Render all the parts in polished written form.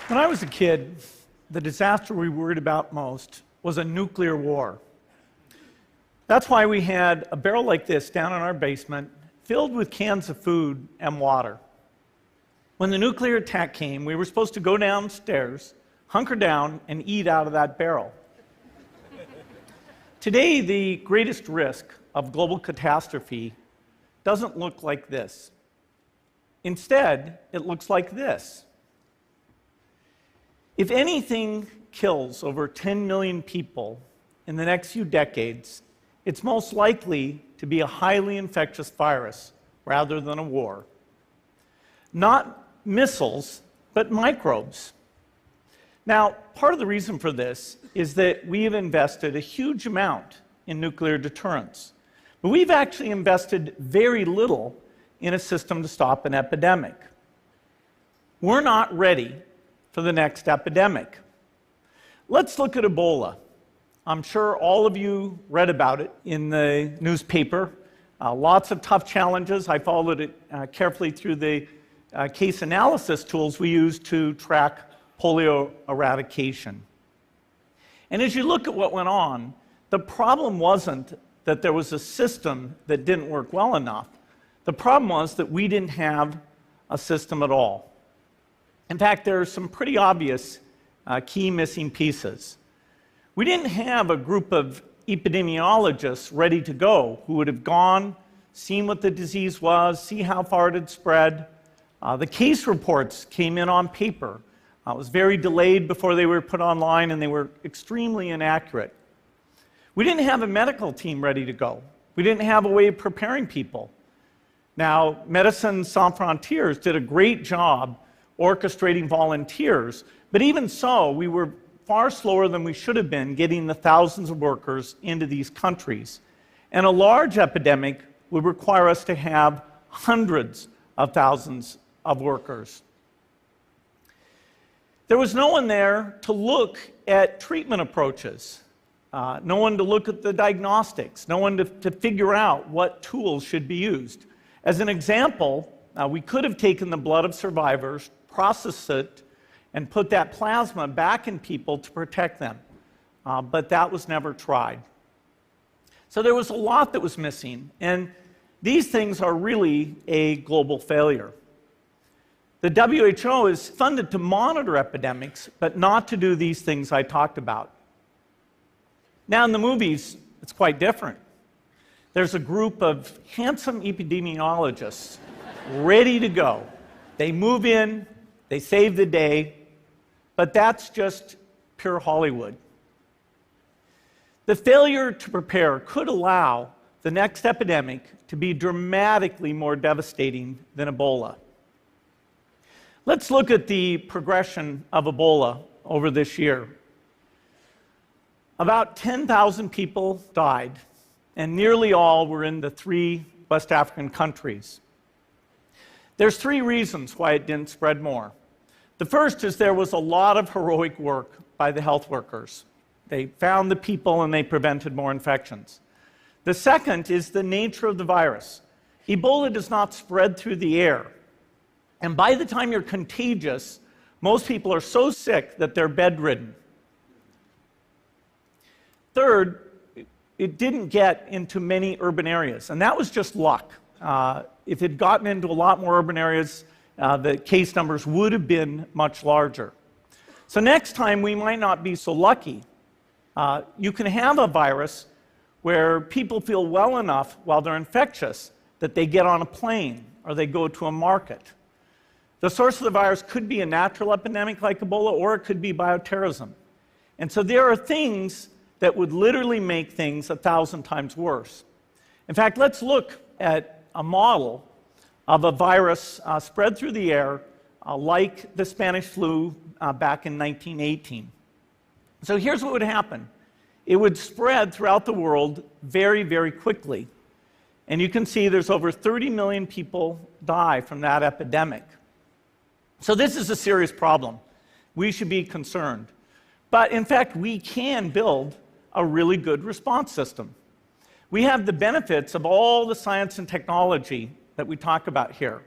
When I was a kid, the disaster we worried about most was a nuclear war. That's why we had a barrel like this down in our basement, filled with cans of food and water. When the nuclear attack came, we were supposed to go downstairs, hunker down, and eat out of that barrel. Today, the greatest risk of global catastrophe doesn't look like this. Instead, it looks like this. If anything kills over 10 million people in the next few decades, it's most likely to be a highly infectious virus rather than a war. Not missiles, but microbes. Now, part of the reason for this is that we have invested a huge amount in nuclear deterrence, but we've actually invested very little in a system to stop an epidemic. We're not ready for the next epidemic. Let's look at Ebola. I'm sure all of you read about it in the newspaper. Lots of tough challenges. I followed it carefully through the case analysis tools we use to track polio eradication. And as you look at what went on, the problem wasn't that there was a system that didn't work well enough. The problem was that we didn't have a system at all. In fact, there are some pretty obvious key missing pieces. We didn't have a group of epidemiologists ready to go who would have gone, seen what the disease was, see how far it had spread. The case reports came in on paper. It was very delayed before they were put online, and they were extremely inaccurate. We didn't have a medical team ready to go. We didn't have a way of preparing people. Now, Médecins Sans Frontières did a great job orchestrating volunteers, but even so, we were far slower than we should have been getting the thousands of workers into these countries. And a large epidemic would require us to have hundreds of thousands of workers. There was no one there to look at treatment approaches, no one to look at the diagnostics, no one to figure out what tools should be used. As an example, we could have taken the blood of survivors, processed it, and put that plasma back in people to protect them. But that was never tried. So there was a lot that was missing, and these things are really a global failure. The WHO is funded to monitor epidemics, but not to do these things I talked about. Now in the movies, it's quite different. There's a group of handsome epidemiologists ready to go. They move in, they save the day, but that's just pure Hollywood. The failure to prepare could allow the next epidemic to be dramatically more devastating than Ebola. Let's look at the progression of Ebola over this year. About 10,000 people died, and nearly all were in the 3 West African countries. There's 3 reasons why it didn't spread more. The first is there was a lot of heroic work by the health workers. They found the people and they prevented more infections. The second is the nature of the virus. Ebola does not spread through the air. And by the time you're contagious, most people are so sick that they're bedridden. Third, it didn't get into many urban areas, and that was just luck. If it had gotten into a lot more urban areas, the case numbers would have been much larger. So next time, we might not be so lucky. You can have a virus where people feel well enough while they're infectious that they get on a plane or they go to a market. The source of the virus could be a natural epidemic like Ebola, or it could be bioterrorism. And so there are things that would literally make things 1,000 times worse. In fact, let's look at a model of a virus spread through the air like the Spanish flu back in 1918. So here's what would happen. It would spread throughout the world very, very quickly. And you can see there's over 30 million people die from that epidemic. So this is a serious problem. We should be concerned. But in fact, we can build a really good response system. We have the benefits of all the science and technology that we talk about here.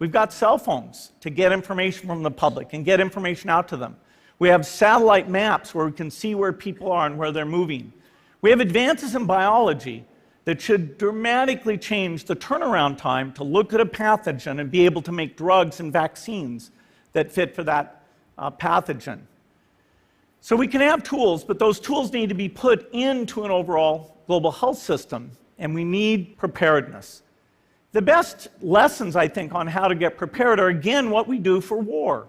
We've got cell phones to get information from the public and get information out to them. We have satellite maps where we can see where people are and where they're moving. We have advances in biology that should dramatically change the turnaround time to look at a pathogen and be able to make drugs and vaccines that fit for that pathogen. So we can have tools, but those tools need to be put into an overall global health system, and we need preparedness. The best lessons, I think, on how to get prepared are, again, what we do for war.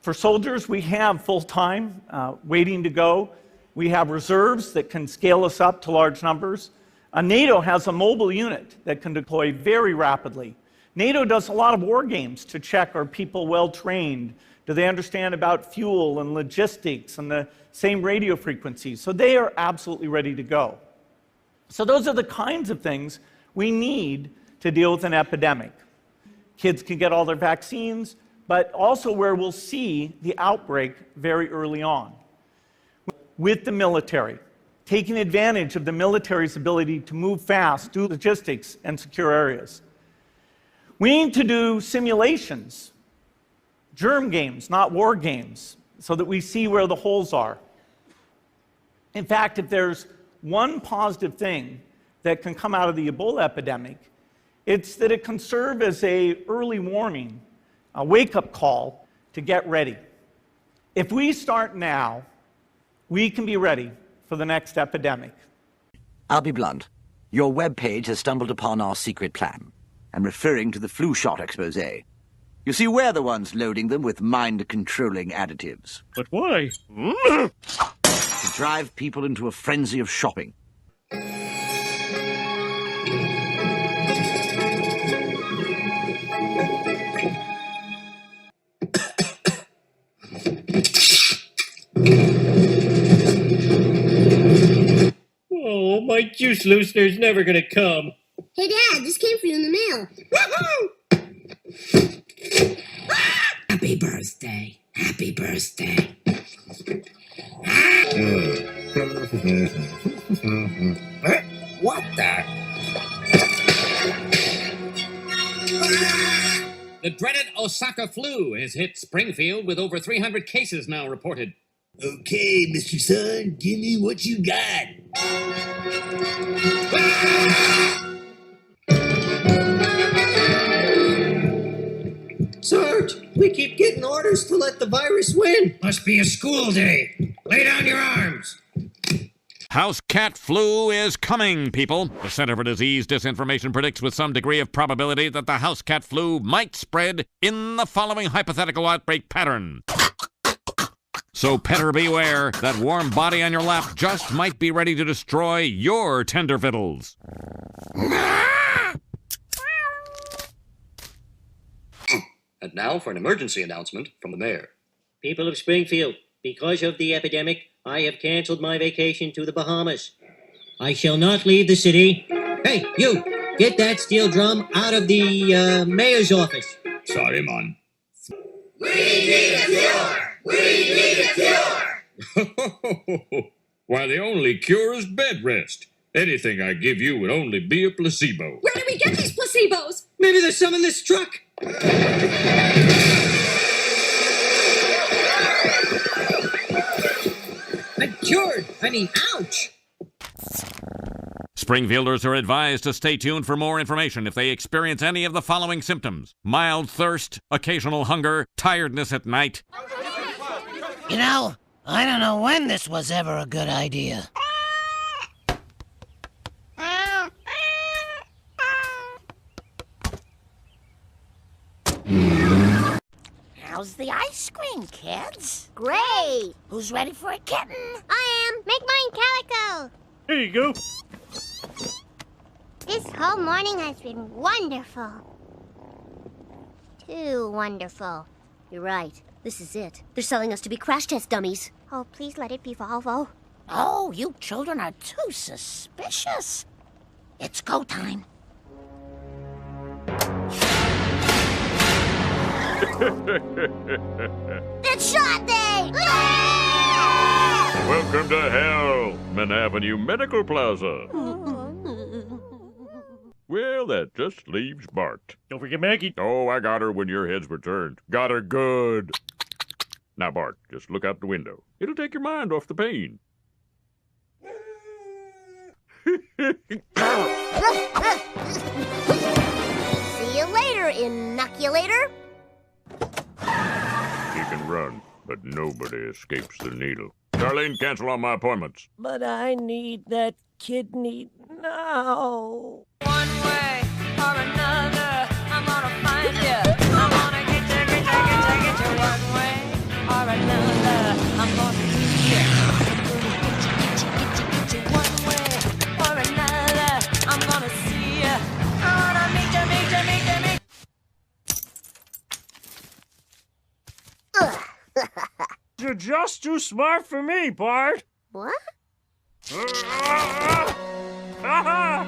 For soldiers, we have full-time waiting to go. We have reserves that can scale us up to large numbers. NATO has a mobile unit that can deploy very rapidly. NATO does a lot of war games to check, are people well trained? Do they understand about fuel and logistics and the same radio frequencies? So they are absolutely ready to go. So those are the kinds of things we need to deal with an epidemic. Kids can get all their vaccines, but also where we'll see the outbreak very early on. With the military, taking advantage of the military's ability to move fast, do logistics, and secure areas. We need to do simulations, germ games, not war games, so that we see where the holes are. In fact, if there's one positive thing that can come out of the Ebola epidemic, it's that it can serve as an early warning, a wake-up call to get ready. If we start now, we can be ready for the next epidemic. I'll be blunt. Your webpage has stumbled upon our secret plan. I'm referring to the flu shot expose. You see, we're the ones loading them with mind-controlling additives. But why? To drive people into a frenzy of shopping. Oh, my juice loosener's never gonna come. Hey, Dad, this came for you in the mail. Happy birthday. Happy birthday. What the? The dreaded Osaka flu has hit Springfield with over 300 cases now reported. Okay, Mr. Sun, give me what you got. Sarge, we keep getting orders to let the virus win. Must be a school day. Lay down your arms. House cat flu is coming, people. The Center for Disease Disinformation predicts with some degree of probability that the house cat flu might spread in the following hypothetical outbreak pattern. So petter beware, that warm body on your lap just might be ready to destroy your tender fiddles. And now for an emergency announcement from the mayor. People of Springfield, because of the epidemic, I have canceled my vacation to the Bahamas. I shall not leave the city. Hey, you! Get that steel drum out of the mayor's office. Sorry, man. We need a cure! We need a cure! Why, the only cure is bed rest. Anything I give you would only be a placebo. Where do we get these placebos? Maybe there's some in this truck. I'm cured. I mean, ouch. Springfielders are advised to stay tuned for more information if they experience any of the following symptoms: mild thirst, occasional hunger, tiredness at night. You know, I don't know when this was ever a good idea. How's the ice cream, kids? Great. Who's ready for a kitten? I am. Make mine calico. Here you go. This whole morning has been wonderful. Too wonderful. You're right. This is it. They're selling us to be crash test dummies. Oh, please let it be Volvo. Oh, you children are too suspicious. It's go time. It's shot day! Welcome to hell, Mann Avenue Medical Plaza. Well, that just leaves Bart. Don't forget Maggie. Oh, I got her when your heads were turned. Got her good. Now, Bart, just look out the window. It'll take your mind off the pain. See you later, inoculator. He can run, but nobody escapes the needle. Darlene, cancel all my appointments. But I need that kidney now. One way or another, I'm gonna find you. I'm gonna get you one way or another. I'm gonna get you one way or another. I'm gonna see you. I wanna meet you. You're just too smart for me, Bart. What? Huh? Huh?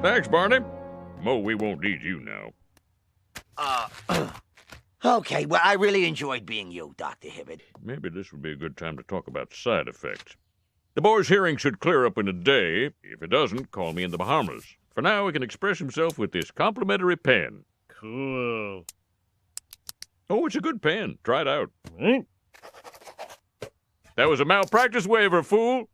Thanks, Barney. Mo, we won't need you now. Okay, well, I really enjoyed being you, Dr. Hibbert. Maybe this would be a good time to talk about side effects. The boy's hearing should clear up in a day. If it doesn't, call me in the Bahamas. For now, he can express himself with this complimentary pen. Cool. Oh, it's a good pen. Try it out. Right? That was a malpractice waiver, fool.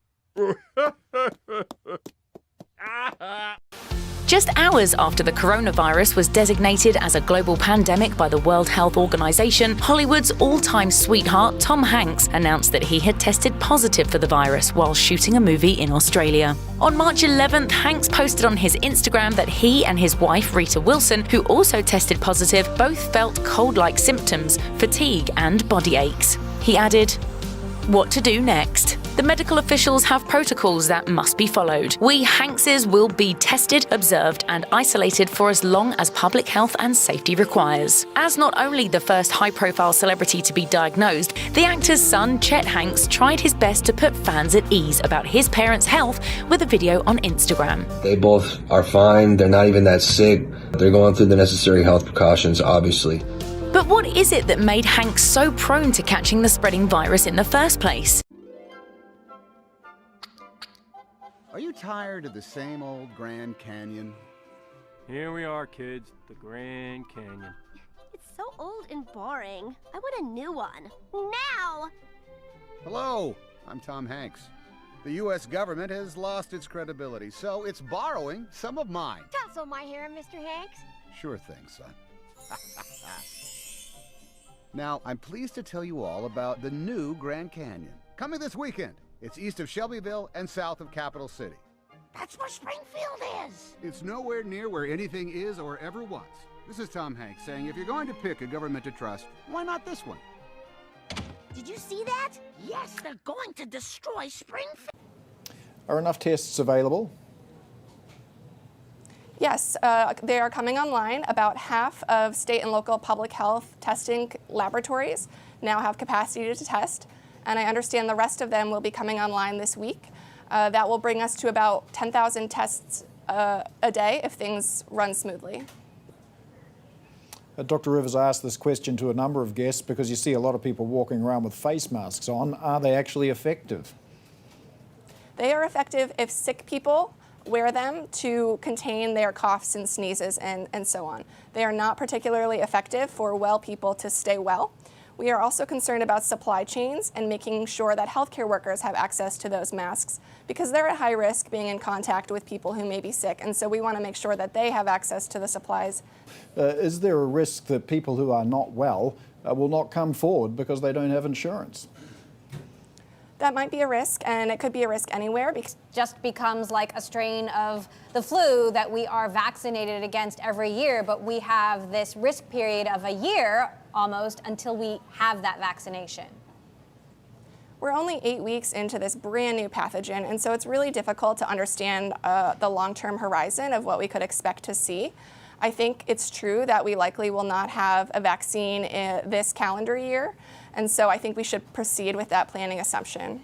Just hours after the coronavirus was designated as a global pandemic by the World Health Organization, Hollywood's all-time sweetheart Tom Hanks announced that he had tested positive for the virus while shooting a movie in Australia. On March 11th, Hanks posted on his Instagram that he and his wife Rita Wilson, who also tested positive, both felt cold-like symptoms, fatigue and body aches. He added, "What to do next? The medical officials have protocols that must be followed. We Hankses will be tested, observed, and isolated for as long as public health and safety requires." As not only the first high-profile celebrity to be diagnosed, the actor's son, Chet Hanks, tried his best to put fans at ease about his parents' health with a video on Instagram. They both are fine. They're not even that sick. They're going through the necessary health precautions, obviously. But what is it that made Hanks so prone to catching the spreading virus in the first place? Are you tired of the same old Grand Canyon? Here we are, kids. The Grand Canyon. It's so old and boring. I want a new one. Now! Hello, I'm Tom Hanks. The U.S. government has lost its credibility, so it's borrowing some of mine. Tousle my hair, Mr. Hanks. Sure thing, son. Now, I'm pleased to tell you all about the new Grand Canyon. Coming this weekend. It's east of Shelbyville and south of Capital City. That's where Springfield is. It's nowhere near where anything is or ever was. This is Tom Hanks saying if you're going to pick a government to trust, why not this one? Did you see that? Yes, they're going to destroy Springfield. Are enough tests available? Yes, they are coming online. About half of state and local public health testing laboratories now have capacity to test, and I understand the rest of them will be coming online this week. That will bring us to about 10,000 tests a day if things run smoothly. Dr. Rivers asked this question to a number of guests because you see a lot of people walking around with face masks on. Are they actually effective? They are effective if sick people wear them to contain their coughs and sneezes and so on. They are not particularly effective for well people to stay well. We are also concerned about supply chains and making sure that healthcare workers have access to those masks because they're at high risk being in contact with people who may be sick, and so we want to make sure that they have access to the supplies. Is there a risk that people who are not well will not come forward because they don't have insurance? That might be a risk, and it could be a risk anywhere. It just becomes like a strain of the flu that we are vaccinated against every year, but we have this risk period of a year almost until we have that vaccination. We're only 8 weeks into this brand new pathogen, and so it's really difficult to understand the long-term horizon of what we could expect to see. I think it's true that we likely will not have a vaccine this calendar year, and so I think we should proceed with that planning assumption.